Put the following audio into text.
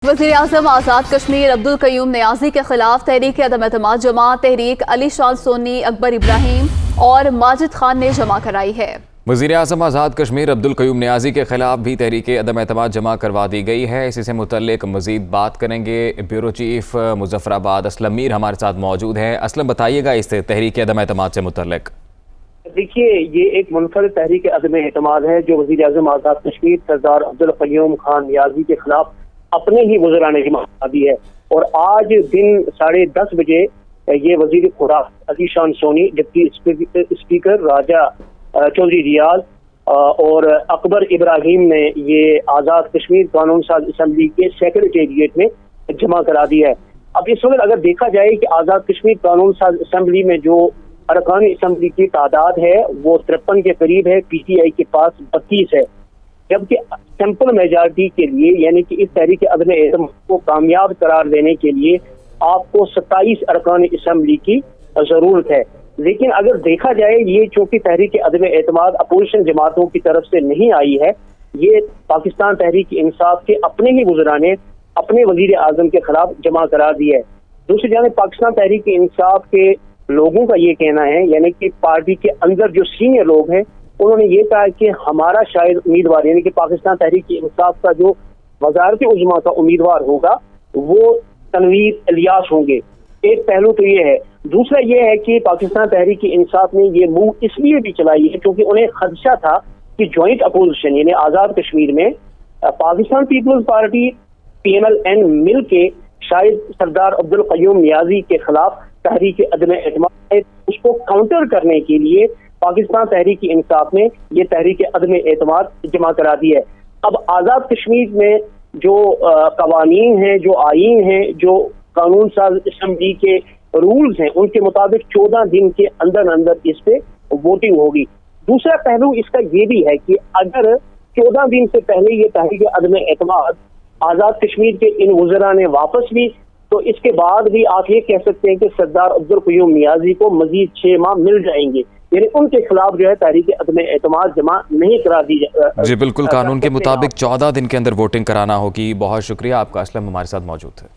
वज़ीर-ए-आज़म आज़ाद कश्मीर अब्दुल क़य्यूम नियाज़ी के खिलाफ तहरीक अदम एतमाद जमा तहरीक अली शान सोनी, अकबर इब्राहिम और माजिद खान ने जमा कराई है। वज़ीर-ए-आज़म आज़ाद कश्मीर अब्दुल क़य्यूम नियाज़ी के खिलाफ भी तहरीक अदम एतमाद जमा करवा दी गई है। इसी से मुतल्लिक मज़ीद बात करेंगे। ब्यूरो चीफ मुज़फ़्फ़राबाद असलम मीर हमारे साथ मौजूद हैं। असलम, बताइएगा इस तहरीक अदम एतमाद से मुतल्लिक। देखिए, ये एक मुनफरद तहरीक अदम एतमाद है जो वज़ीर-ए-आज़म आज़ाद कश्मीर सरदार अब्दुल क़य्यूम खान नियाज़ी के खिलाफ अपने ही वज़रा ने जमा करा दी है। और आज दिन 10:30 बजे ये वज़ीर खुराक अली शान सोनी, डिप्टी स्पीकर राजा चौधरी रियाज और अकबर इब्राहिम ने ये आज़ाद कश्मीर कानून साज असम्बली के सेक्रेटेरिएट में जमा करा दी है। अब इस वक्त अगर देखा जाए कि आज़ाद कश्मीर कानून साज असम्बली में जो अरकान असम्बली की तादाद है वो 53 के करीब है, PTI के पास 32 है, जबकि सिंपल मेजॉरिटी के लिए यानी कि इस तहरीक अदम एतमाद को कामयाब करार देने के लिए आपको 27 अरकान असम्बली की जरूरत है। लेकिन अगर देखा जाए ये चूंकि तहरीक अदम एतमाद अपोजिशन जमातों की तरफ से नहीं आई है, ये पाकिस्तान तहरीक इंसाफ के अपने ही वज़रा ने अपने वज़ीर आज़म के खिलाफ जमा करा दी है। दूसरी जानिब पाकिस्तान तहरीक इंसाफ के लोगों का ये कहना है, यानी कि पार्टी के अंदर जो सीनियर लोग हैं उन्होंने ये कहा कि हमारा शायद उम्मीदवार यानी कि पाकिस्तान तहरीक इंसाफ का जो वज़ारत उज़्मा का उम्मीदवार होगा वो तनवीर इलियास होंगे। एक पहलू तो ये है। दूसरा ये है कि पाकिस्तान तहरीक इंसाफ ने ये मूव इसलिए भी चलाई है क्योंकि उन्हें खदशा था कि ज्वाइंट अपोजिशन यानी आज़ाद कश्मीर में पाकिस्तान पीपल्स पार्टी PMLN मिल के शायद सरदार अब्दुल क़य्यूम नियाज़ी के खिलाफ तहरीक अदम एतमाद उसको काउंटर करने के लिए पाकिस्तान तहरीक इंसाफ ने ये तहरीक अदम एतमाद जमा करा दी है। अब आज़ाद कश्मीर में जो कवानीन हैं, जो आईन हैं, जो कानून साज असम्बली के रूल्स हैं, उनके मुताबिक 14 दिन के अंदर अंदर इस पे वोटिंग होगी। दूसरा पहलू इसका ये भी है कि अगर 14 दिन से पहले ये तहरीक अदम एतमाद आज़ाद कश्मीर के इन वज़रा ने वापस ली तो इसके बाद भी आप ये कह सकते हैं कि सरदार अब्दुल क़य्यूम नियाज़ी को मजीद 6 माह मिल जाएंगे, यानी उनके खिलाफ जो है तहरीक अदम एतमाद जमा नहीं करा दी जाए। जी बिल्कुल, कानून के मुताबिक 14 दिन के अंदर वोटिंग कराना होगी। बहुत शुक्रिया आपका, असलम हमारे साथ मौजूद है।